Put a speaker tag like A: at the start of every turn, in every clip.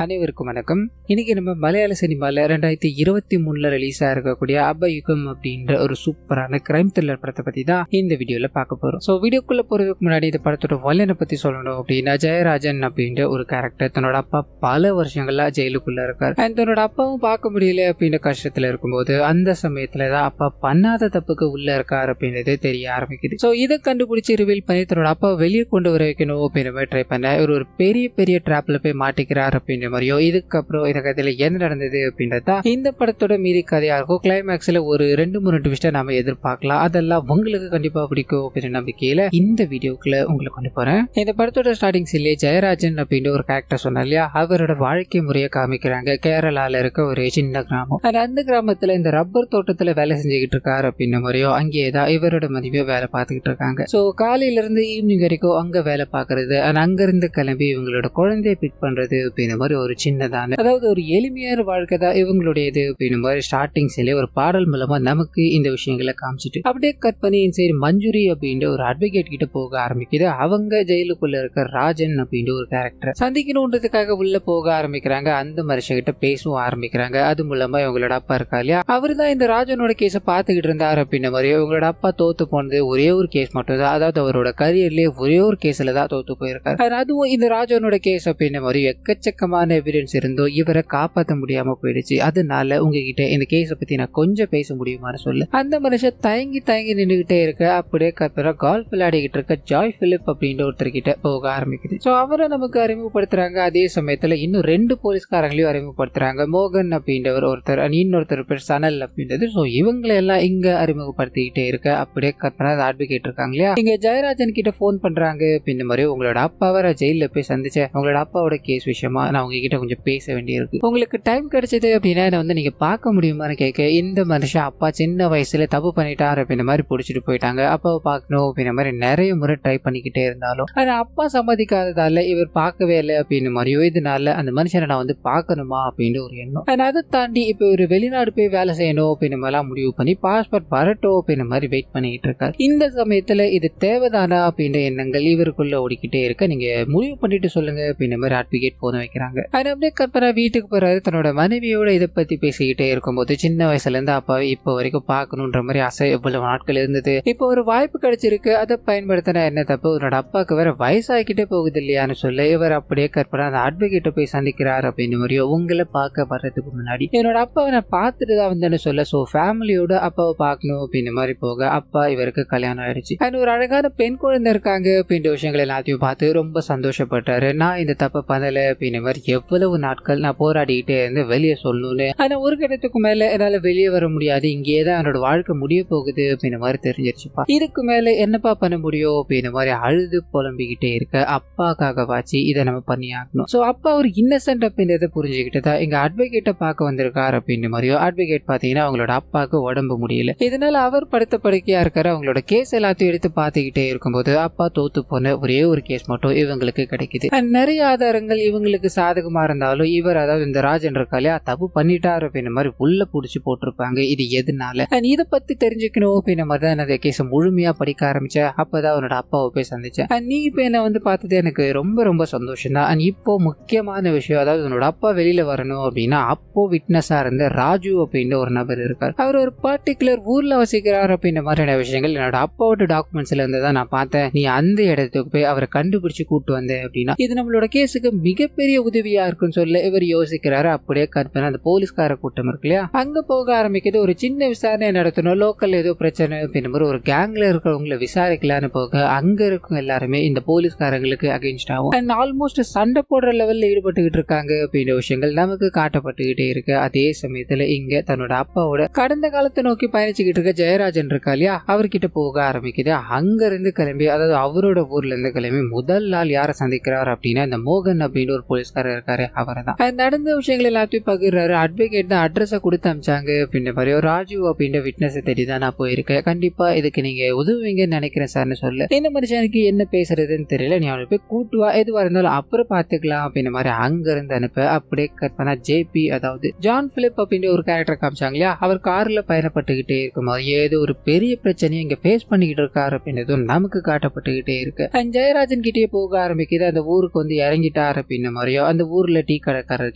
A: அனைவருக்கும் வணக்கம். இன்னைக்கு நம்ம மலையாள சினிமால 2023 ரிலீஸ் ஆயிருக்கக்கூடிய அபயுகம் அப்படின்ற ஒரு சூப்பரான கிரைம் த்ரில்லர் படத்தை பத்தி தான் இந்த வீடியோல பார்க்க போறோம். ஸோ வீடியோக்குள்ள போறதுக்கு முன்னாடி இந்த படத்தோட வல்லனை பத்தி சொல்லணும் அப்படின்னா, ஜெயராஜன் அப்படின்ற ஒரு கேரக்டர் தன்னோட அப்பா பல வருஷங்களா ஜெயிலுக்குள்ள இருக்காரு. அண்ட் தன்னோட அப்பாவும் பார்க்க முடியல அப்படின்ற கஷ்டத்துல இருக்கும்போது அந்த சமயத்துலதான் அப்பா பண்ணாத தப்புக்கு உள்ள இருக்காரு அப்படின்றது தெரிய ஆரம்பிக்குது. ஸோ இதை கண்டுபிடிச்சு ரிவீல் பண்ணி தன்னோட அப்பா வெளியே கொண்டு வர வைக்கணும் அப்படின்ற மாதிரி ட்ரை பண்ண ஒரு பெரிய பெரிய டிராப்ல போய் மாட்டிக்கிறார் அப்படின்ற மாதிரியோ, இதுக்கப்புறம் இந்த கதையில என்ன நடந்தது அப்படின்றதா இந்த படத்தோட மீதி கதையா இருக்கும். கிளைமேக்ஸ்ல ஒரு 2-3 ட்விஸ்டை நாம எதிர்பார்க்கலாம். அதெல்லாம் உங்களுக்கு கண்டிப்பா பிடிக்கும் அப்படின்ற நம்பிக்கையில இந்த வீடியோக்குள்ள உங்களுக்கு கொண்டு போறேன். இந்த படத்தோட ஸ்டார்டிங் சீன்லயே ஜெயராஜன் அப்படின்ற ஒரு கேரக்டர் சொன்னா இல்லையா, அவரோட வாழ்க்கை முறையை காமிக்கிறாங்க. கேரளால இருக்க ஒரு சின்ன கிராமம். அந்த கிராமத்துல இந்த ரப்பர் தோட்டத்துல வேலை செஞ்சுக்கிட்டு இருக்காரு அப்படின்ற மாதிரியோ, அங்கேயேதான் இவரோட மனைவியோ வேலை பார்த்துக்கிட்டு இருக்காங்க. சோ காலையில இருந்து ஈவினிங் வரைக்கும் அங்க வேலை பார்க்கறது, அங்க இருந்து கிளம்பி இவங்களோட குழந்தைய பிக் பண்றது அப்படின்ற மாதிரி ஒரு சின்னதான, அதாவது ஒரு எளிமையான வாழ்க்கை தான் இவங்களுடையது அப்படின்ற மாதிரி ஸ்டார்டிங் சீன்ல ஒரு பாடல் மூலமா நமக்கு இந்த விஷயங்களை காமிச்சிட்டு அப்படியே கட் பண்ணி சரி மஞ்சுரி அப்படின்ற ஒரு அட்வொகேட் கிட்ட போக ஆரம்பிக்குது. அவங்க ஜெயிலுக்குள்ள இருக்க ராஜன் அப்படின்ற ஒரு கேரக்டர் சந்திக்கணுன்றதுக்காக உள்ள போக ஆரம்பிக்கிறாங்க. அந்த மனுஷன் கிட்ட பேசவும் ஆரம்பிக்கிறாங்க. அது மூலமா இவங்களோட அப்பா இருக்கா இல்லையா, அவரு தான் இந்த ராஜனோட கேஸை பார்த்துக்கிட்டு இருந்தாரு அப்படின்ற மாதிரி. இவங்களோட அப்பா தோத்து போனது ஒரே ஒரு கேஸ் மட்டும் தான், அதாவது அவரோட கரியர்லயே ஒரே ஒரு கேஸ்ல தான் தோத்து போயிருக்காரு. அதுவும் இந்த ராஜனோட கேஸ் அப்படின்ற மாதிரி எக்கச்சக்கமான எவிடன்ஸ் இருந்தோ இவரை காப்பாற்ற முடியாம போயிடுச்சு. அதனால உங்ககிட்ட இந்த கேஸை பத்தி நான் கொஞ்சம் பேச முடியுமான்னு சொல்லு. அந்த மனுஷன் தயங்கி நின்றுகிட்டே இருக்க. அப்படியே கத்துற கால்ஃப் விளையாடிக்கிட்டு இருக்க ஜாய் பிலிப் அப்படின்ற ஒருத்தர் கிட்ட போக ஆரம்பிக்குது. ஸோ அவரை நமக்கு அறிமுகப்படுத்துறாங்க. அதே சமயத்துல இன்னும் 2 போலீஸ்காரங்களையும் அறிமுகப்படுத்துறாங்க. மோகன் அப்படின்றவர் ஒருத்தர், இன்னொருத்தர் பேர் சனல் அப்படின்றது. ஸோ இவங்களை எல்லாம் இங்க அறிமுகப்படுத்திக்கிட்டே இருக்க. அப்படியே கத்துற அட்வொகேட் இருக்காங்க இல்லையா, இங்க ஜெயராஜன் கிட்ட போன் பண்றாங்க அப்படின்ற மாதிரி, உங்களோட அப்பாவை ஜெயில போய் சந்திச்சேன், உங்களோட அப்பாவோட கேஸ் விஷயமா நான் உங்ககிட்ட கொஞ்சம் பேச வேண்டியிருக்கு, உங்களுக்கு டைம் கிடைச்சது அப்படின்னா இதை வந்து நீங்க பார்க்க முடியுமான்னு கேட்க, இந்த மனுஷன் அப்பா சின்ன வயசுல தப்பு பண்ணிட்டாரு அப்படின்ற மாதிரி பிடிச்சிட்டு போயிட்டாங்க. அப்பாவை பார்க்கணும் அப்படின்ற மாதிரி நிறைய முறை ட்ரை பண்ணிக்கிட்டே இருந்தாலும் ஆனா அப்பா சம்மதிக்காததால இவர் பார்க்கவே இல்லை அப்படின்ற மாதிரியோ, இதனால அந்த மனுஷனை நான் வந்து பார்க்கணுமா அப்படின்னு ஒரு எண்ணம். அதை தாண்டி இப்போ ஒரு வெளிநாடு போய் வேலை செய்யணும் அப்படின்ற மாதிரிலாம் முடிவு பண்ணி பாஸ்போர்ட் வரட்டும் அப்படின்ற மாதிரி வெயிட் பண்ணிக்கிட்டு இருக்காரு. இந்த சமயத்துல இது தேவைதானா அப்படின்ற எண்ணங்கள் இவருக்குள்ள ஓடிக்கிட்டே இருக்க, நீங்க முடிவு பண்ணிட்டு சொல்லுங்க அப்படின்ற மாதிரி அட்வொகேட் போன வைக்கிறாங்க. அப்படியே கற்பனா வீட்டுக்கு போறாரு. தன்னோட மனைவியோட இதை பத்தி பேசிக்கிட்டே இருக்கும்போது, சின்ன வயசுல இருந்து அப்பாவை இப்போ வரைக்கும் பார்க்கணுன்ற மாதிரி ஆசை எவ்வளவு நாட்கள் இருந்தது, இப்போ ஒரு வாய்ப்பு கிடைச்சிருக்கு, அதை பயன்படுத்தினா என்ன தப்பு, உன்னோட அப்பாவுக்கு வேற வயசாகிக்கிட்டே போகுது இல்லையான்னு சொல்ல, இவர் அப்படியே கற்பனா அந்த அட்வொகேட்டை போய் சந்திக்கிறார் அப்படின்னு மாதிரியோ, உங்களை பார்க்க வர்றதுக்கு முன்னாடி என்னோட அப்பாவை நான் பார்த்துட்டு தான் வந்தேன்னு சொல்ல, ஸோ ஃபேமிலியோட அப்பாவை பார்க்கணும் அப்படின்னு மாதிரி போக, அப்பா இவருக்கு கல்யாணம் ஆயிடுச்சு. ஒரு அழகான பெண் குழந்தை இருக்காங்க அப்படின்ற விஷயங்கள் எல்லாத்தையும் பார்த்து ரொம்ப சந்தோஷப்பட்டாரு. நான் இந்த தப்பை பண்ணல அப்படின்ற மாதிரி எவ்வளவு நாட்கள் நான் போராடிக்கிட்டே இருந்து வெளியே சொல்லணும்னு, ஆனா ஒரு கட்டத்துக்கு மேல என்னால வெளியே வர முடியாது, இங்கேயேதான் என்னோட வாழ்க்கை முடிய போகுது அப்படின்ற மாதிரி தெரிஞ்சிருச்சுப்பா, இதுக்கு மேல என்னப்பா பண்ண முடியும் அப்படின்ற மாதிரி அழுது புலம்பிக்கிட்டே இருக்க, அப்பாக்காக வாச்சு இதை நம்ம பண்ணி ஆகணும். ஸோ அப்பா ஒரு இன்னசென்ட் அப்படின்றத புரிஞ்சுக்கிட்டு தான் எங்க அட்வொகேட்டை பார்க்க வந்திருக்காரு அப்படின்ற மாதிரியோ, அட்வொகேட் பாத்தீங்கன்னா அவங்களோட அப்பாவுக்கு உடம்பு முடியல, இதனால அவர் படுத்த படுக்கையா இருக்காரு. அவங்களோட கேஸ் எல்லாத்தையும் எடுத்து பார்த்துக்கிட்டே இருக்கும்போது அப்பா தோத்து போன ஒரே ஒரு கேஸ் மட்டும் இவங்களுக்கு கிடைக்குது. நிறைய ஆதாரங்கள் இவங்களுக்கு சாதகமா இருந்தாலும் இவர், அதாவது இந்த ராஜன் இருக்காலையா, தப்பு பண்ணிட்டாரு அப்படின்ற மாதிரி உள்ள புடிச்சு போட்டிருப்பாங்க. இது எதனால இதை பத்தி தெரிஞ்சுக்கணும் அப்படின்ற மாதிரி தான் அந்த கேஸை முழுமையா படிக்க ஆரம்பிச்சேன். அப்பதான் அவனோட அப்பாவை போய் சந்திச்சேன். நீ இப்ப என்ன வந்து பார்த்தது எனக்கு ரொம்ப ரொம்ப சந்தோஷம் தான். இப்போ முக்கியமான விஷயம், அதாவது உன்னோட அப்பா வெளியில வரணும் அப்படின்னா, அப்போ விட்னஸா இருந்த ராஜு அப்படின்ற ஒரு நபர் இருக்கார். அவர் ஒரு பர்டிகுலர் ஊர்ல வசிக்கிறார் அப்படின்ற மாதிரியான விஷயங்கள் என்னோட அப்பாவோட டாக்குமெண்ட்ஸ்ல இருந்து தான் நான் பார்த்தேன். நீ அந்த இடத்துக்கு போய் அவரை கண்டுபிடிச்சு கூட்டு வந்த அப்படின்னா இது நம்மளோட கேஸுக்கு மிகப்பெரிய உதவியா இருக்குன்னு சொல்ல இவர் யோசிக்கிறாரு. அப்படியே கற்பனை அந்த போலீஸ்கார கூட்டம் இருக்கு இல்லையா, அங்க போக ஆரம்பிக்குது. ஒரு சின்ன விசாரணை நடத்தணும், லோக்கல் ஏதோ பிரச்சனை அப்படின்ற மாதிரி ஒரு கேங்ல இருக்கிறவங்களை விசாரிக்கலான்னு போக, அங்க இருக்கும் எல்லாருமே இந்த போலீஸ்காரங்களுக்கு அகைன்ஸ்ட் ஆகும். அண்ட் ஆல்மோஸ்ட் சண்டை போடுற லெவல்ல ஈடுபட்டுக்கிட்டு இருக்காங்க அப்படின்ற விஷயங்கள் நமக்கு காட்டப்பட்டுக்கிட்டே இருக்கு. அதே சமயத்துல இங்க தன்னோட அப்பாவோட கடந்த காலத்தை நோக்கி பயணிச்சுக்கிட்டு இருக்க ஜெயராஜன் இருக்கா இல்லையா, அவர்கிட்ட போக ஆரம்பிக்குது. அங்க இருந்து கிளம்பி, அதாவது அவரோட ஊர்ல இருந்து கிளம்பி முதல் நாள் யாரை சந்திக்கிறார் அப்படின்னா இந்த மோகன் அப்படின்னு ஒரு போலீஸ்காரர் இருக்காரு, அவரை தான். நடந்த விஷயங்கள் எல்லாத்தையும் பகிர்றாரு. அட்வொகேட் தான் அட்ரஸை கொடுத்து அமிச்சாங்க அப்படின்ற மாதிரி, ராஜு அப்படின்ற விட்னஸ் தேடி தான் நான் போயிருக்கேன், கண்டிப்பா இதுக்கு நீங்க உதவுவீங்கன்னு நினைக்கிறேன் சார்னு சொல்ல, இந்த மனுஷனுக்கு என்ன பேசுறதுன்னு தெரியல, நீ அவனை போய் கூட்டுவா, எதுவா இருந்தாலும் அப்புறம் பாத்துக்கலாம் அப்படின்ற மாதிரி அங்க இருந்து அனுப்ப. அப்படியே கற்பனா ஜேபி, அதாவது ஜான் பிலிப் அப்படின்ற ஒரு கேரக்டர் காமிச்சாங்க இல்லையா, அவர் கார்ல பயணப்பட்டுக்கிட்டே இருக்கும்போது ஏதோ ஒரு பெரிய பிரச்சனையை இங்க பேஸ் பண்ணிக்கிட்டு இருக்காரு அப்படின்றதும் நமக்கு காட்டப்பட்டுக்கிட்டே இருக்கு. ஜெயராஜன் கிட்டே போக ஆரம்பிக்குது. அந்த ஊருக்கு வந்து இறங்கிட்டார் அப்படின்ற மாதிரியோ, அந்த அந்த ஊர்ல டீ கடைக்காரர்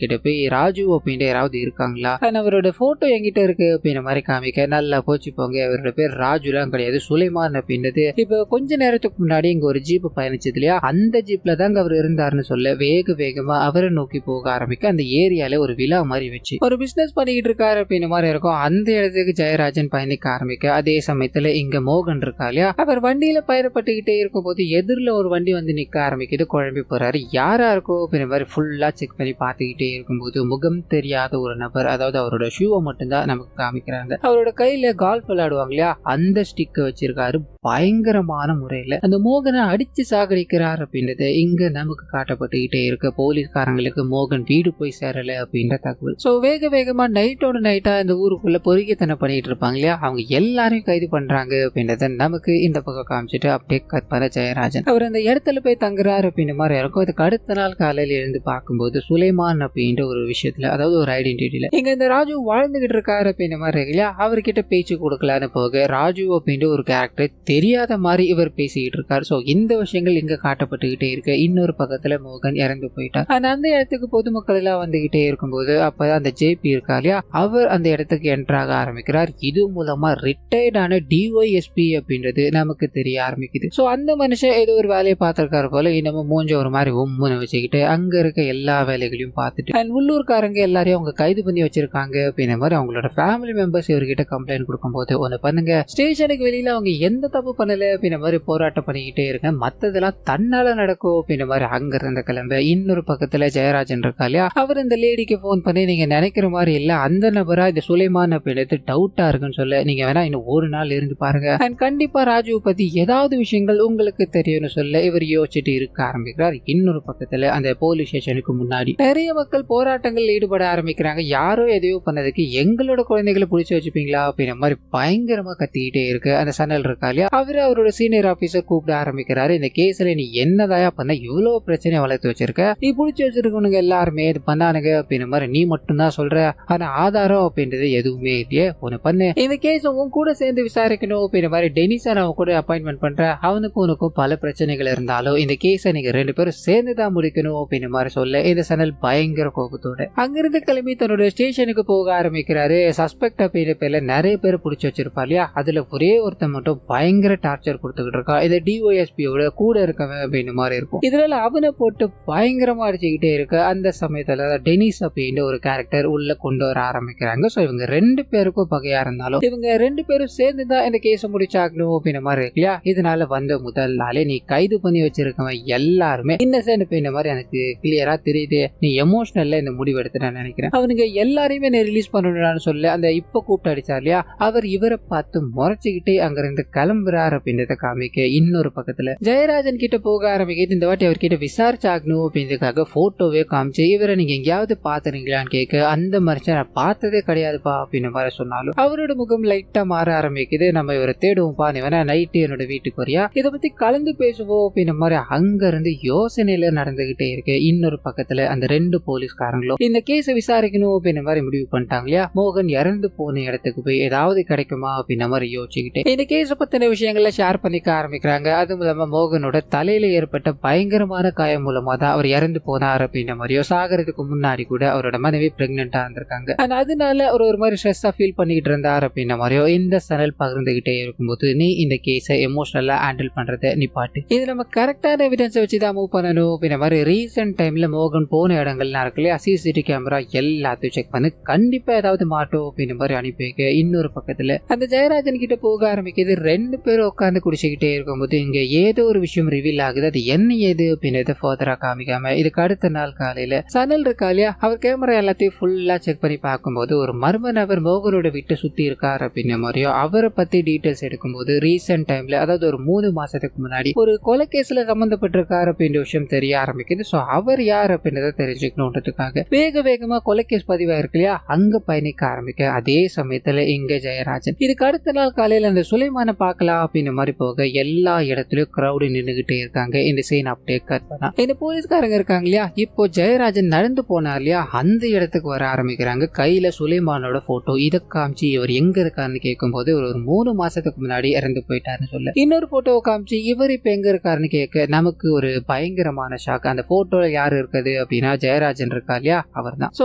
A: கிட்ட போய் ராஜு அப்படின்ட்டு யாராவது இருக்காங்களா, அவரோட போட்டோ என்கிட்ட இருக்கு அப்படின்ற மாதிரி காமிக்க, நல்லா போச்சு போங்க, அவரோட பேர் ராஜுலாம் கிடையாது, சுலைமான் அப்படின்றது. இப்ப கொஞ்ச நேரத்துக்கு முன்னாடி இங்க ஒரு ஜீப் பயணிச்சது இல்லையா, அந்த ஜீப்ல தாங்க அவர் இருந்தாருன்னு சொல்ல வேகமா அவரை நோக்கி போக ஆரம்பிக்க, அந்த ஏரியால ஒரு விழா மாதிரி வச்சு ஒரு பிசினஸ் பண்ணிட்டு இருக்காரு அப்படின்ற மாதிரி இருக்கும். அந்த இடத்துக்கு ஜெயராஜன் பயணிக்க ஆரம்பிக்க, அதே சமயத்துல இங்க மோகன் இருக்கா இல்லையா, அவர் வண்டியில பயணப்பட்டுக்கிட்டே இருக்கும் போது எதிரில ஒரு வண்டி வந்து நிக்க ஆரம்பிக்குது. குழம்பி போறாரு, யாரா இருக்கோ அப்படின்ற மாதிரி ஃபுல்லா செக் பண்ணி பார்த்துக்கிட்டே இருக்கும்போது முகம் தெரியாத ஒரு நபர், அதாவது அவரோட ஷூவை மட்டும்தான் நமக்கு காமிக்கிறாங்க. அவரோட கையில கால்ஃப் விளையாடுவாங்க இல்லையா, அந்த ஸ்டிக் வச்சிருக்காரு. பயங்கரமான முறையில அந்த மோகனை அடிச்சு சாகடிக்கிறார் அப்படின்றது இங்க நமக்கு காட்டப்பட்டுக்கிட்டே இருக்க. போலீஸ்காரங்களுக்கு மோகன் வீடு போய் சேரல அப்படின்ற தகவல். சோ வேகமா நைட்டோட நைட்டா இந்த ஊருக்குள்ள பொறுக்கித்தனை பண்ணிட்டு இருப்பாங்க இல்லையா, அவங்க எல்லாரையும் கைது பண்றாங்க அப்படின்றத நமக்கு இந்த பக்கம் காமிச்சிட்டு அப்படியே கற்பனை ஜெயராஜன் அவர் அந்த இடத்துல போய் தங்குறாரு அப்படின்ற மாதிரி இருக்கும். அதுக்கு அடுத்த நாள் காலையில இருந்து பார்க்கும்போது சுலைமான் அப்படின்ற ஒரு விஷயத்துல, அதாவது ஒரு ஐடென்டிட்டியில இங்க இந்த ராஜு வாழ்ந்துகிட்டு இருக்காரு அப்படின்ற மாதிரி இருக்கு இல்லையா, அவர்கிட்ட பேச்சு கொடுக்கலான்னு போக ராஜு அப்படின்ற ஒரு கேரக்டர் தெரியாத மாதிரி இவர் பேசிக்கிட்டு இருக்காரு. சோ இந்த விஷயங்கள் இங்க காட்டப்பட்டுக்கிட்டே இருக்கு. இன்னொரு பக்கத்துல மோகன் இறந்து போயிட்டார். அந்த இடத்துக்கு பொதுமக்கள் எல்லாம் வந்துகிட்டே இருக்கும்போது அப்ப அந்த ஜேபி இருக்கா இல்லையா, அவர் அந்த இடத்துக்கு என்ட்ராக ஆரம்பிக்கிறார். இது மூலமா ரிட்டையர்டான டிஒய்எஸ்பி அப்படின்றது நமக்கு தெரிய ஆரம்பிக்குது. சோ அந்த மனுஷன் ஏதோ ஒரு வேலையை பார்த்திருக்காரு போல, இன்னமும் மூஞ்ச ஒரு மாதிரி உம்முன்னு வச்சுக்கிட்டு அங்க இருக்க எல்லா வேலைகளையும் பார்த்துட்டு உள்ளூர்காரங்க எல்லாரையும் அவங்க கைது பண்ணி வச்சிருக்காங்க அப்படின்ற மாதிரி அவங்களோட ஃபேமிலி மெம்பர்ஸ் இவர்கிட்ட கம்ப்ளைண்ட் கொடுக்கும்போது, ஒன்னு பண்ணுங்க, ஸ்டேஷனுக்கு வெளியில அவங்க எந்த தப்பு பண்ணல அப்படின்ற மாதிரி போராட்டம் பண்ணிக்கிட்டே இருக்கேன், மத்ததெல்லாம் தன்னால நடக்கும் அப்படின்ற மாதிரி அங்க இருந்த கிளம்ப. இன்னொரு பக்கத்துல ஜெயராஜன் இருக்கா இல்லையா, அவர் இந்த லேடிக்கு போன் பண்ணி நீங்க நினைக்கிற மாதிரி இல்ல, அந்த நபரா இந்த சுலைமான் அப்படின்றது டவுட்டா இருக்குன்னு சொல்ல, நீங்க வேணா இன்னும் ஒரு நாள் இருந்து பாருங்க, அண்ட் கண்டிப்பா ராஜுவை பத்தி ஏதாவது விஷயங்கள் உங்களுக்கு தெரியும்னு சொல்ல இவர் யோசிச்சுட்டு இருக்க ஆரம்பிக்கிறார். இன்னொரு பக்கத்துல அந்த போலீஸ் ஸ்டேஷனுக்கு முன்னாடி நிறைய மக்கள் போராட்டங்கள் ஈடுபட ஆரம்பிக்கிறாங்க. யாரோ எதையோ பண்ணதுக்கு எங்களோட குழந்தைகளை பிடிச்சி வச்சுப்பீங்களா அப்படின்ற மாதிரி பயங்கரமா கத்திக்கிட்டே இருக்கு. அந்த சனல் இருக்கா இல்லையா, அவரோட சீனியர் ஆபீசர் கூப்பிட ஆரம்பிக்கிறாரு. இந்த கேஸ்ல நீ என்னதாயா பண்ண, இவ்வளவு பிரச்சனையை வளர்த்து வச்சிருக்க, நீ பிடிச்சி வச்சிருக்கவனுங்க எல்லாருமே இது பண்ணானுங்க அப்படின்ற மாதிரி நீ மட்டும்தான் சொல்ற, ஆனா ஆதாரம் அப்படின்றது எதுவுமே இல்லையே, ஒண்ணு பண்ணு, இந்த கேஸ் உன் கூட சேர்ந்து விசாரிக்கணும் அப்படின்ற மாதிரி டெனிசன் அவன் கூட அப்பாயின்மெண்ட் பண்ற, அவனுக்கும் உனக்கும் பல பிரச்சனைகள் இருந்தாலும் இந்த கேஸை நீங்க ரெண்டு பேரும் சேர்ந்துதான் முடிக்கணும் அப்படின்ற மாதிரி சொல்ல இந்த சனல் பயங்கர கோபத்தோட அங்கிருந்து கிளம்பி தன்னோட ஸ்டேஷனுக்கு போக ஆரம்பிக்கிறாரு. சஸ்பெக்ட் அப்படின்ற பேர்ல நிறைய பேர் பிடிச்சி வச்சிருப்பா இல்லையா, அதுல ஒரே ஒருத்தன் மட்டும் பயங்கர டார்ச்சர் கொடுத்துக்கிட்டு இருக்கா. இது டிஒஎஸ்பியோட கூட இருக்கவன் அப்படின்னு மாதிரி இருக்கும். இதுல அவனை போட்டு பயங்கரமா அடிச்சுக்கிட்டே இருக்கு. அந்த சமயத்துல டெனிஸ் அப்படின்ற ஒரு கேரக்டர் உள்ள கொண்டு வர ஆரம்பிக்கிறாங்க. சோ இவங்க ரெண்டு பேருக்கும் பகையா இருந்தாலும் இவங்க ரெண்டு பேரும் சேர்ந்துதான் இந்த கேஸை முடிச்சாக்கணும் அப்படின்ற மாதிரி இருக்கு இல்லையா. இதனால வந்த முதல் நாளே நீ கைது பண்ணி வச்சிருக்கவன் எல்லாருமே இன்னசென்ட் அப்படின்ற மாதிரி எனக்கு கிளியரா தெரியுது, நீ எமோஷனல்ல இந்த முடிவு எடுத்து நான் நினைக்கிறேன், அவனுங்க எல்லாரையுமே நீ ரிலீஸ் பண்ணணும்னு சொல்ல அந்த இப்ப கூப்பிட்டு அடிச்சார் இல்லையா, அவர் இவரை பார்த்து முறைச்சுக்கிட்டே அங்கிருந்து கிளம்புறாரு அப்படின்றத காமிக்க. இன்னொரு பக்கத்துல ஜெயராஜன் கிட்ட போக ஆரம்பிக்கிறது. இந்த வாட்டி அவர்கிட்ட விசாரிச்சாகணும் அப்படின்றதுக்காக போட்டோவே காமிச்சு இவரை நீங்க எங்கேயாவது பாத்துறீங்களான்னு கேட்க, அந்த மனுஷன் நான் பார்த்ததே கிடையாதுப்பா அப்படின்னு மாதிரி சொன்னாலும் அவரோட முகம் லைட்டா மாற ஆரம்பிக்குது. நம்ம இவரை தேடுவோம்ப்பா, நீ வேணா நைட்டு என்னோட வீட்டுக்கு வரியா, இதை பத்தி கலந்து பேசுவோம் அப்படின்ற மாதிரி அங்க இருந்து யோசனையில நடந்துகிட்டே இருக்கு. இன்னொரு பக்கத்துல அந்த ரெண்டு போலீஸ்காரங்களும் இந்த கேஸை விசாரிக்கணும் அப்படின்ற மாதிரி முடிவு பண்ணிட்டாங்க இல்லையா. மோகன் இறந்து போன இடத்துக்கு போய் ஏதாவது கிடைக்குமா அப்படின்ற மாதிரி யோசிச்சுக்கிட்டு இந்த கேஸ பத்தின விஷயங்களை ஷேர் பண்ணிக்க ஆரம்பிக்கிறாங்க. அது மூலமா மோகனோட தலையில ஏற்பட்ட பயங்கரமான காயம் மூலமா தான் அவர் இறந்து போனார் அப்படின்ற மாதிரியோ, சாகிறதுக்கு முன்னாடி கூட அவரோட மனைவி பிரெக்னெண்டா இருந்திருக்காங்க, அதனால அவர் ஒரு மாதிரி ஸ்ட்ரெஸ்ஸா ஃபீல் பண்ணிக்கிட்டு இருந்தார் அப்படின்ற மாதிரியோ இந்த சனல் பகிர்ந்துகிட்டே இருக்கும்போது, நீ இந்த கேஸை எமோஷனலா ஹேண்டில் பண்றதை நிப்பாட்டு, இது நம்ம கரெக்டான எவிடன்ஸ் வச்சுதான் மூவ் பண்ணணும் அப்படின்ற மாதிரி ரீசெண்ட் டைம்ல மோகன் போன இடங்கள்லாம் இருக்கு இல்லையா, சிசிடிவி கேமரா எல்லாத்தையும் செக் பண்ணு, கண்டிப்பா ஏதாவது மாட்டோம் அப்படின்ற மாதிரி அனுப்பி வைக்க. இன்னொரு பக்கத்துல அந்த ஜெயராஜன் கிட்ட போக ஆரம்பிக்குது. ரெண்டு பேரும் உட்காந்து குடிச்சுக்கிட்டே இருக்கும்போது இங்க ஏதோ ஒரு விஷயம் ரிவீல் ஆகுது. அது என்ன ஏது அப்படின்றத ஃபர்தரா காமிக்காம இதுக்கு அடுத்த நாள் காலையில சனல் இருக்கா இல்லையா, அவர் கேமரா எல்லாத்தையும் ஃபுல்லா செக் பண்ணி பார்க்கும்போது ஒரு மர்ம நபர் மோகனோட வீட்டை சுத்தி இருக்காரு அப்படின்ற மாதிரியோ அவரை பத்தி டீடைல்ஸ் எடுக்கும்போது ரீசெண்ட் டைம்ல, அதாவது ஒரு 3 மாசத்துக்கு முன்னாடி ஒரு கொலை கேஸ்ல சம்பந்தப்பட்டிருக்காரு அப்படின்ற விஷயம் தெரிய ஆரம்பிக்குது. சோ அவர் யார் அப்படின்றத தெரிஞ்சுக்கணுன்றதுக்காக வேகமா கொலை கேஸ் பதிவாயிருக்கு இல்லையா, அங்க பயணிக்க ஆரம்பிக்க. அதே சமயத்துல இங்க ஜெயராஜன் இதுக்கு அடுத்த நாள் காலையில அந்த சுலைமான பார்க்கலாம் அப்படின்ற மாதிரி போக எல்லா இடத்துலயும் கிரௌடு நின்னுகிட்டே இருக்காங்க. இந்த சீன் அப்படியே கட் பண்ணா இந்த போலீஸ்காரங்க இருக்காங்க இல்லையா, இப்போ ஜெயராஜன் நடந்து போனார் இல்லையா, அந்த இடத்துக்கு வர ஆரம்பிக்கிறாங்க. கையில சுலைமானோட போட்டோ இதை காமிச்சு இவர் எங்க இருக்காருன்னு கேட்கும் போது ஒரு 3 மாசத்துக்கு முன்னாடி இறந்து போயிட்டாருன்னு சொல்ல, இன்னொரு போட்டோவை காமிச்சு இவர் இப்ப எங்க இருக்காருன்னு கேட்க நமக்கு ஒரு பயங்கரமான ஷாக். அந்த போட்டோல யாரு இருக்க இருக்குது அப்படின்னா ஜெயராஜன் இருக்கா இல்லையா, அவர் தான். ஸோ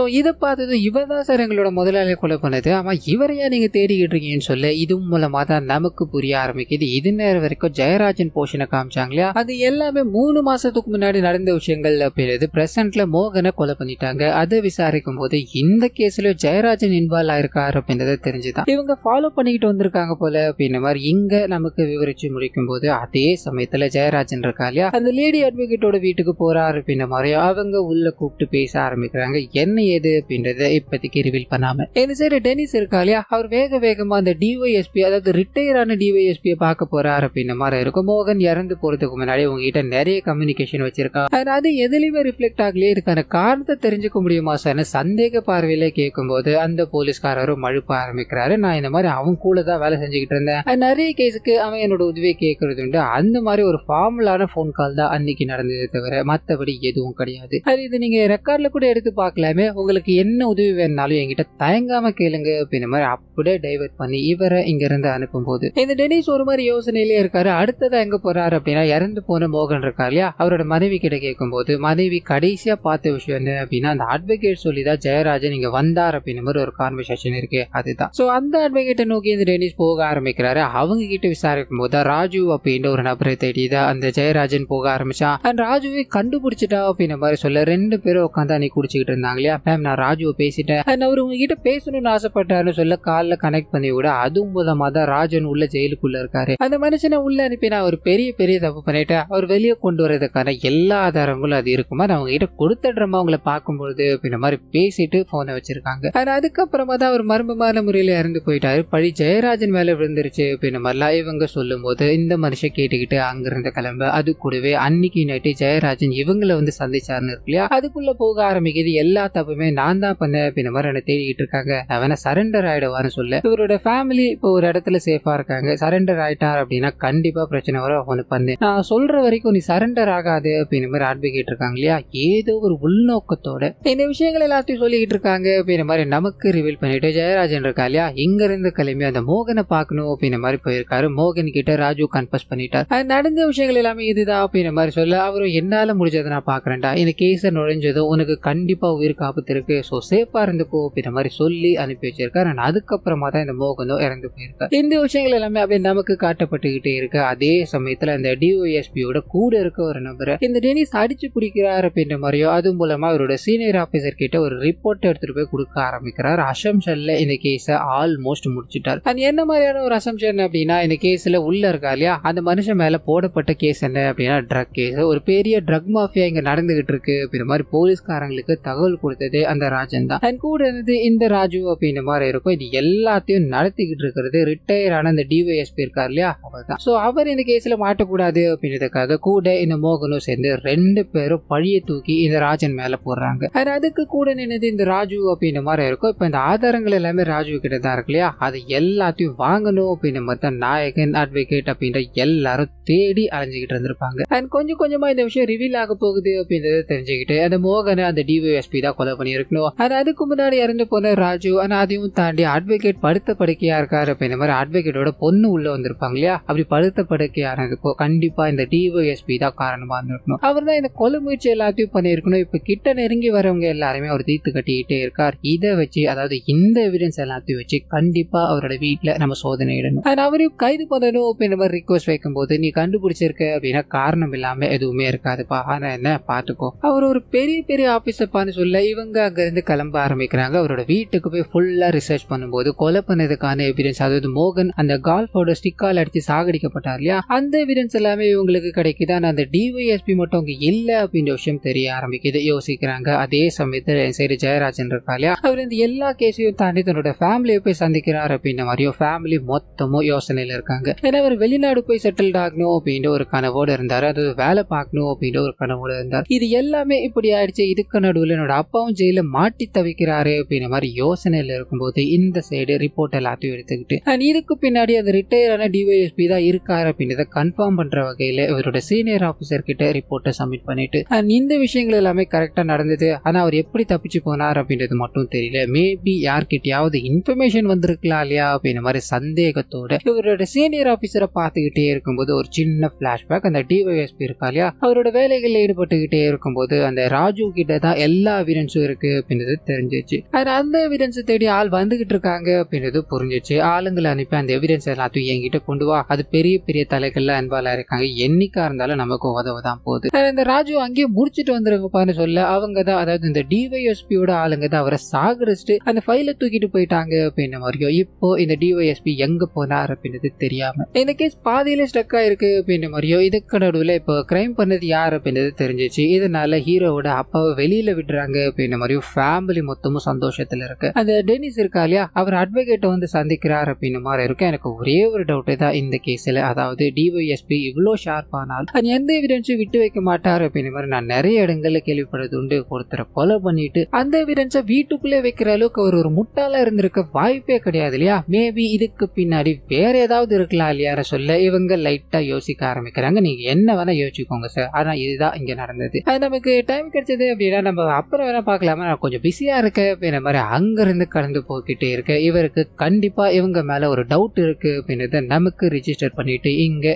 A: இதை பார்த்தது இவர் தான் சார் எங்களோட முதலாளியை கொலை பண்ணது, ஆமா இவரையா நீங்க தேடிக்கிட்டு இருக்கீங்கன்னு சொல்ல இது மூலமா தான் நமக்கு புரிய ஆரம்பிக்குது. இது நேரம் வரைக்கும் ஜெயராஜன் போஷனை காமிச்சாங்க இல்லையா, அது எல்லாமே 3 மாசத்துக்கு முன்னாடி நடந்த விஷயங்கள் அப்படின்றது பிரசன்ட்ல மோகனை கொலை பண்ணிட்டாங்க. அதை விசாரிக்கும் போது இந்த கேஸ்ல ஜெயராஜன் இன்வால்வ் ஆயிருக்காரு அப்படின்றத தெரிஞ்சுதான் இவங்க ஃபாலோ பண்ணிக்கிட்டு வந்திருக்காங்க போல அப்படின்ற மாதிரி இங்க நமக்கு விவரிச்சு முடிக்கும் போது, அதே சமயத்துல ஜெயராஜன் இருக்கா இல்லையா, அந்த லேடி அட்வொகேட்டோட வீட்டுக்கு போறாரு அப்படின்ற மாதிரி அவங்க உள்ள கூப்பிட்டு பேச ஆரம்பிக்கிறாங்க. என்ன ஏது அப்படின்றத இப்போதைக்கு ரிவீல் பண்ணாம இந்த சைடு டெனிஸ் இருக்கா இல்லையா, அவர் வேக வேகமா அந்த டிஒய்எஸ்பி அதாவது ரிட்டையர் ஆன டிஒய்எஸ்பியை பார்க்க போறாரு அப்படின்ற மாதிரி இருக்கும். மோகன் இறந்து போறதுக்கு முன்னாடி உங்ககிட்ட நிறைய கம்யூனிகேஷன் வச்சிருக்காங்க, அது எதுலயுமே ரிஃப்ளெக்ட் ஆகலையே, இதுக்கான காரணத்தை தெரிஞ்சுக்க முடியுமா சார்னு சந்தேக பார்வையில கேட்கும் போது அந்த போலீஸ்காரரும் மழுப்ப ஆரம்பிக்கிறாரு. நான் இந்த மாதிரி அவன் கூட தான் வேலை செஞ்சுக்கிட்டு இருந்தேன், நிறைய கேஸுக்கு அவன் என்னோட உதவியை கேட்கறது உண்டு, அந்த மாதிரி ஒரு ஃபார்மலான போன் கால் தான் அன்னைக்கு நடந்ததே தவிர மற்றபடி எதுவும் கிடையாது. அது இது நீங்க ரெக்கார்ட்ல கூட எடுத்து பார்க்கலாமே, உங்களுக்கு என்ன உதவி வேணும்னாலும் என்கிட்ட தயங்காம கேளுங்க அப்படின்ற மாதிரி அப்படியே டைவர்ட் பண்ணி இவரை இங்க இருந்து அனுப்பும் போது இந்த டெனிஸ் ஒரு மாதிரி யோசனையிலே இருக்காரு. அடுத்ததா எங்க போறாரு அப்படின்னா இறந்து போன மோகன் இருக்கா இல்லையா, அவரோட மனைவி கிட்ட கேட்கும் போது மனைவி கடைசியா பார்த்த விஷயம் என்ன அப்படின்னா அந்த அட்வொகேட் சொல்லிதான் ஜெயராஜன் இங்க வந்தார் அப்படின்ற மாதிரி ஒரு கான்வர்சேஷன் இருக்கு, அதுதான். சோ அந்த அட்வொகேட்டை நோக்கி இந்த டெனிஸ் போக ஆரம்பிக்கிறாரு. அவங்க கிட்ட விசாரிக்கும் போது ராஜு அப்படின்ற ஒரு நபரை தேடிதான் அந்த ஜெயராஜன் போக ஆரம்பிச்சான். அண்ட் ராஜுவை கண்டுபிடிச்சிட்டா அப்படின்ற மாதிரி சொல்ல 2 பேரும் உட்காந்து அன்னைக்கு குடிச்சுக்கிட்டு இருந்தாங்க இல்லையா, மேம் நான் ராஜுவை பேசிட்டேன், அண்ட் அவர் உங்ககிட்ட பேசணும்னு ஆசைப்பட்டாருன்னு சொல்ல காலில் கனெக்ட் பண்ணி விட அதுவும் மூலமா தான் ராஜன் உள்ள ஜெயிலுக்குள்ள இருக்காரு. அந்த மனுஷனை உள்ள அனுப்பி நான் ஒரு பெரிய பெரிய தப்பு பண்ணிட்டேன், அவர் வெளியே கொண்டு வரதுக்கான எல்லா ஆதாரங்களும் அது இருக்குமா, நான் அவங்க கிட்ட கொடுத்துடுறமா அவங்கள பார்க்கும்பொழுது அப்படின்ற மாதிரி பேசிட்டு போனை வச்சிருக்காங்க. அதுக்கப்புறமா தான் அவர் மர்மமான முறையில இறந்து போயிட்டாரு, பழி ஜெயராஜன் மேல விழுந்துருச்சு அப்படின்ற மாதிரிலாம் இவங்க சொல்லும் போது இந்த மனுஷன் கேட்டுக்கிட்டு அங்கிருந்து கிளம்ப அது கூடவே அன்னைக்கு நைட்டு ஜெயராஜன் இவங்களை வந்து சந்திச்சாருன்னு இருக்கு இல்லையா, அதுக்குள்ள போக ஆரம்பிக்குது. எல்லா தப்புமே நான் தான் பண்ணேன் அப்படின்ற மாதிரி என்ன தேடிக்கிட்டு இருக்காங்க, அவனை சரண்டர் ஆயிடுவான்னு சொல்ல இவரோட ஃபேமிலி இப்போ ஒரு இடத்துல சேஃபா இருக்காங்க. சரண்டர் ஆயிட்டார் அப்படின்னா கண்டிப்பா பிரச்சனை வரும், அவனு பண்ணு நான் சொல்ற வரைக்கும் நீ சரண்டர் ஆகாது அப்படின்ற மாதிரி அட்வொகேட் இருக்காங்க இல்லையா, ஏதோ ஒரு உள்நோக்கத்தோட இந்த விஷயங்கள் எல்லாத்தையும் சொல்லிக்கிட்டு இருக்காங்க அப்படின்ற மாதிரி நமக்கு ரிவீல் பண்ணிட்டு ஜெயராஜன் இருக்கா இல்லையா இங்க இருந்து கிளம்பி அந்த மோகனை பார்க்கணும் அப்படின்ற மாதிரி போயிருக்காரு. மோகன் கிட்ட ராஜு கன்ஃபஸ் பண்ணிட்டார், அது நடந்த விஷயங்கள் எல்லாமே இதுதான் அப்படின்ற மாதிரி சொல்ல அவரும் என்னால முடிஞ்சதை நான் பாக்குறேன்டா, இந்த கேஸை நுழைஞ்சதும் உனக்கு கண்டிப்பா உயிருக்கு ஆபத்து இருக்கு, ஸோ சேஃபா இருந்துக்கோ அப்படின்ற மாதிரி சொல்லி அனுப்பி வச்சிருக்காரு. அதுக்கப்புறமா தான் இந்த மோகனும் இறந்து போயிருக்காரு. இந்த விஷயங்கள் எல்லாமே அப்படியே நமக்கு காட்டப்பட்டுக்கிட்டே இருக்கு. அதே சமயத்துல இந்த டிஒஎஸ்பியோட கூட இருக்க ஒரு நபரை இந்த டெனிஸ் அடிச்சு பிடிக்கிறார் அப்படின்ற மாதிரியோ அது மூலமா அவரோட சீனியர் ஆபீசர் கிட்ட ஒரு ரிப்போர்ட் எடுத்துட்டு போய் கொடுக்க ஆரம்பிக்கிறார். அசம்ஷன்ல இந்த கேஸை ஆல்மோஸ்ட் முடிச்சுட்டார். அது என்ன மாதிரியான ஒரு அசம்ஷன் அப்படின்னா இந்த கேஸ்ல உள்ள இருக்கா இல்லையா அந்த மனுஷன் மேல போடப்பட்ட கேஸ் என்ன அப்படின்னா ட்ரக் கேஸ், ஒரு பெரிய ட்ரக் மாஃபியா இங்க நடந்துகிட்டு இருக்கு அப்படின்ற மாதிரி போலீஸ்காரங்களுக்கு தகவல் கொடுத்தது அந்த ராஜன் தான். அண்ட் கூட இருந்தது இந்த ராஜு அப்படின்ற மாதிரி இருக்கும். இது எல்லாத்தையும் நடத்திக்கிட்டு இருக்கிறது ரிட்டையர் ஆன இந்த டிஒஎஸ்பி இருக்கார் இல்லையா அவர் தான். ஸோ அவர் இந்த கேஸ்ல மாட்டக்கூடாது அப்படின்றதுக்காக கூட இந்த மோகனும் சேர்ந்து 2 பேரும் பழிய தூக்கி இந்த ராஜன் மேல போடுறாங்க. அதுக்கு கூட நின்னது இந்த ராஜு அப்படின்ற மாதிரி இருக்கும். இப்ப இந்த ஆதாரங்கள் எல்லாமே ராஜு கிட்ட தான் இருக்கு இல்லையா, அது எல்லாத்தையும் வாங்கணும் அப்படின்ற மாதிரி தான் நாயகன் அட்வொகேட் அப்படின்ற எல்லாரும் தேடி அலைஞ்சுக்கிட்டு இருந்திருப்பாங்க. அண்ட் கொஞ்சம் கொஞ்சமா இந்த விஷயம் ரிவீல் ஆக போகுது அப்படின்றத தெரிஞ்சுக்கிட்டு அந்த மோகனை அந்த டிஒஎஸ்பி தான் கொலை பண்ணியிருக்கணும். அதுக்கு முன்னாடி இறந்து போன ராஜு ஆனா அதையும் தாண்டி அட்வொகேட் படுத்த படுக்கையா இருக்காரு அப்படின்ற மாதிரி அட்வொகேட்டோட பொண்ணு உள்ள வந்திருப்பாங்க இல்லையா, அப்படி படுத்த படுக்கையானதுப்போ கண்டிப்பா இந்த டிஒஎஸ்பி தான் காரணமா இருந்திருக்கணும். அவர் தான் இந்த கொலை முயற்சி எல்லாத்தையும் பண்ணியிருக்கணும். இப்ப கிட்ட நெருங்கி வரவங்க எல்லாருமே அவர் தீர்த்து கட்டிக்கிட்டே இருக்கார். இதை வச்சு அதாவது இந்த எவிடன்ஸ் எல்லாத்தையும் வச்சு கண்டிப்பா அவரோட வீட்டுல நம்ம சோதனை இடணும், அவரையும் கைது பண்ணணும் அப்படின்ற மாதிரி ரிக்வஸ்ட் வைக்கும் போது நீ கண்டுபிடிச்சிருக்க அப்படின்னா காரணம் இல்லாம எதுவுமே இருக்காதுப்பா, ஆனா என்ன பாத்துக்கோ, அவர் ஒரு பெரிய பெரிய ஆபீசர்ப்பான்னு சொல்ல இவங்க அங்க இருந்து கிளம்ப ஆரம்பிக்கிறாங்க. அவரோட வீட்டுக்கு போய் ஃபுல்லா ரிசர்ச் பண்ணும்போது கொலை பண்ணதுக்கான எவிடன்ஸ், அதாவது மோகன் அந்த கால்ஃபோட ஸ்டிக்கால் அடிச்சு சாகடிக்கப்பட்டார் இல்லையா அந்த எவிடன்ஸ் எல்லாமே இவங்களுக்கு கிடைக்குது. ஆனா அந்த டிஒஎஸ்பி மட்டும் அங்க இல்ல அப்படின்ற விஷயம் தெரிய ஆரம்பிக்குது. யோசிக்கிறாங்க. அதே சமயத்துல சரி ஜெயராஜன் இருக்கா இல்லையா அவர் இந்த எல்லா கேஸையும் தாண்டி தன்னோட ஃபேமிலியை போய் சந்திக்கிறார் அப்படின்ற மாதிரியும் ஃபேமிலி மொத்தமும் யோசனையில இருக்காங்க. ஏன்னா அவர் வெளிநாடு போய் செட்டில்ட் ஆகணும் அப்படின்ற ஒரு கனவோடு இருந்தாரு, அது வேலை பார்க்கணும் அப்படின்ற ஒரு கனவோடு இருந்தார். இது எல்லாமே இப்படி ஆயிடுச்சு. இதுக்கு நடுவில் என்னோட அப்பாவும் ஜெயில மாட்டி தவிக்கிறாரு அப்படின்ற மாதிரி யோசனையில இருக்கும்போது இந்த சைடு சைடு ரிப்போர்ட் எல்லாத்தையும் எடுத்துக்கிட்டு அண்ட் இதுக்கு பின்னாடி அந்த ரிட்டையர் ஆன டிஒய்எஸ்பி தான் இருக்காரு அப்படின்றத கன்ஃபார்ம் பண்ற வகையில இவரோட சீனியர் ஆபீசர் கிட்ட ரிப்போர்ட்டை சப்மிட் பண்ணிட்டு அண்ட் இந்த விஷயங்கள் எல்லாமே கரெக்டா நடந்தது. ஆனா அவர் எப்படி தப்பிச்சு போனார் அப்படின்றது மட்டும் தெரியல. மேபி யார்கிட்டயாவது இன்ஃபர்மேஷன் வந்திருக்கலாம் இல்லையா அப்படின்ற மாதிரி சந்தேகத்தோட இவரோட சீனியர் ஆபீசரை பார்த்துக்கிட்டே இருக்கும்போது ஒரு சின்ன பிளாஷ்பேக். அந்த டிஒய்எஸ்பி இருக்கா இல்லையா, அவரோட வேலைகளில் ஈடுபட்டுக்கிட்டே இருக்கும்போது அந்த ராஜு கிட்ட தான் எல்லா எவிடன்ஸும் இருக்கு அப்படின்றது தெரிஞ்சிச்சு. அந்த எவிடன்ஸ் தேடி ஆள் வந்துகிட்டு இருக்காங்க அப்படின்றது புரிஞ்சிச்சு. ஆளுங்களை அனுப்பி அந்த எவிடன்ஸ் எல்லாத்தையும் என்கிட்ட கொண்டு வா, அது பெரிய பெரிய தலைகள்ல அன்பாலா இருக்காங்க, என்னைக்கா இருந்தாலும் நமக்கு உதவதான் போகுது. இந்த ராஜு அங்கேயே முடிச்சுட்டு வந்துருங்கப்பான்னு சொல்ல அவங்க தான், அதாவது இந்த டிஒய்எஸ்பியோட ஆளுங்க தான் அவரை சாகடிச்சுட்டு அந்த ஃபைலை தூக்கிட்டு போயிட்டாங்க அப்படின்ற மாதிரியும். இப்போ இந்த டிஒய்எஸ்பி எங்க போனார் அப்படின்றது தெரியாம இந்த கேஸ் பாதியில ஸ்டக் ஆயிருக்கு அப்படின்ற மாதிரியும். இதுக்கு நடுவில் இப்போ கிரைம் பண்ணது யார் அப்படின்றது தெரிஞ்சிச்சு. இதனால ஹீரோவோட அப்பாவை வெளியில விடுறாங்க அப்படின்ற மாதிரியும் ஃபேமிலி மொத்தமும் சந்தோஷத்துல இருக்கு. அந்த டெனிஸ் இருக்கா இல்லையா, அவர் அட்வொகேட்டை வந்து சந்திக்கிறார் அப்படின்ற மாதிரி இருக்கு. எனக்கு ஒரே ஒரு டவுட் தான் இந்த கேஸ்ல, அதாவது டிஒய்எஸ்பி இவ்வளோ ஷார்ப்பானால் அது எந்த எவிடன்ஸும் விட்டு வைக்க மாட்டார் அப்படின்ற மாதிரி நான் நிறைய இடங்கள்ல கேள்விப்படுறது உண்டு. ஒருத்தரை கொலை பண்ணிட்டு அந்த எவிடன்ஸை வீட்டுக்குள்ளே வைக்கிற அளவுக்கு அவர் ஒரு முட்டாளா இருந்திருக்க வாய்ப்பே கிடையாது இல்லையா. மேபி இதுக்கு பின்னாடி வேற ஏதாவது இருக்கலாம் இல்லையார சொல்ல இவங்க லைட்டா யோசிக்க ஆரம்பிக்கிறாங்க. நீங்க என்ன வேணா யோசிச்சுக்கோங்க சார், ஆனா இதுதான் இங்க நடந்தது. நமக்கு டைம் கிடைச்சது அப்படின்னா நம்ம அப்புறம் வேணா பார்க்கலாமா, நான் கொஞ்சம் பிஸியா இருக்கேன் அப்படின்ற மாதிரி அங்கிருந்து கடந்து போய்கிட்டே இருக்க இவருக்கு கண்டிப்பா இவங்க மேல ஒரு டவுட் இருக்கு அப்படின்றத நமக்கு ரிஜிஸ்டர் பண்ணிட்டு இங்க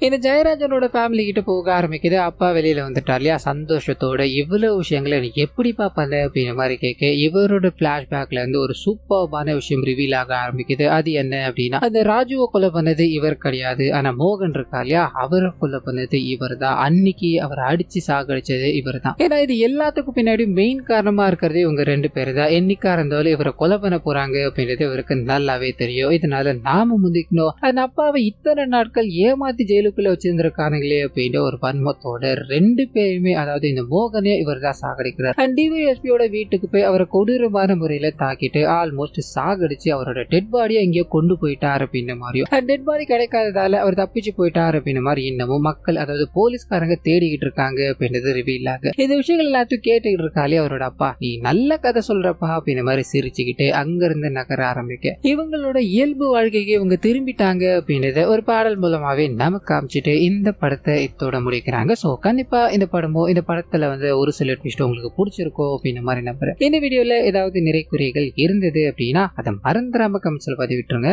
A: இந்த ஜெயராஜனோட ஃபேமிலி கிட்ட போக ஆரம்பிக்குது. அப்பா வெளியில வந்துட்டா இல்லையா, சந்தோஷத்தோட இவ்வளவு விஷயங்களை நீ எப்படிப்பா பண்ண அப்படின்ற மாதிரி கேட்க இவரோட பிளாஷ்பேக்ல இருந்து ஒரு சூப்பர்பான விஷயம் ரிவீல் ஆக ஆரம்பிக்குது. அது என்ன அப்படின்னா, அந்த ராஜுவை கொலை பண்ணது இவர் கிடையாது, ஆனா மோகன் இருக்கா இல்லையா, அவரை கொலை பண்ணது இவர் தான். அன்னைக்கு அவர் அடிச்சு சாகடிச்சது இவர் தான். ஏன்னா இது எல்லாத்துக்கும் பின்னாடி மெயின் காரணமா இருக்கிறது இவங்க ரெண்டு பேரு தான். என்னைக்கா இருந்தாலும் இவரை கொலை பண்ண போறாங்க அப்படின்றது இவருக்கு நல்லாவே தெரியும். இதனால நாம முந்திக்கணும், அந்த அப்பாவை இத்தனை நாட்கள் ஏமாத்தி ஜெயிலுக்குள்ள வச்சிருந்திருக்கானுங்களே அப்படின்ற ஒரு வன்மத்தோட ரெண்டு பேருமே, அதாவது இந்த மோகனே இவர் தான் சாகடிக்கிறார். அண்ட் டிஒய்எஸ்பியோட வீட்டுக்கு போய் அவரை கொடூரமான முறையில தாக்கிட்டு ஆல்மோஸ்ட் சாகடிச்சு அவரோட டெட் பாடியை எங்கேயோ கொண்டு போயிட்டார் அப்படின்ற மாதிரியும், டெட் பாடி கிடைக்காததால அவர் தப்பிச்சு போயிட்டார் அப்படின்ற மாதிரி இன்னமும் மக்கள், அதாவது போலீஸ்காரங்க தேடிக்கிட்டு இருக்காங்க அப்படின்றது ரிவீல் ஆக இந்த விஷயங்கள் எல்லாத்தையும் கேட்டுக்கிட்டு இருக்காலே அவரோட அப்பா, நீ நல்ல கதை சொல்றப்பா அப்படின்ற மாதிரி சிரிச்சுக்கிட்டு அங்கிருந்து நகர ஆரம்பிக்க இவங்களோட இயல்பு வாழ்க்கைக்கு இவங்க திரும்பிட்டாங்க அப்படின்றத ஒரு பாடல் மூலமாவே நமக்கு காமிச்சிட்டு இந்த படத்தை இதோட முடிக்கிறாங்க. ஸோ கண்டிப்பா இந்த படத்துல வந்து ஒரு சில ட்விஸ்ட் உங்களுக்கு பிடிச்சிருக்கோம் அப்படின்ற மாதிரி நம்புறேன். இந்த வீடியோல ஏதாவது நிறை குறைகள் இருந்தது அப்படின்னா அதை மறந்துடாம கமெண்ட்ஸ்ல பதிவிட்டுருங்க.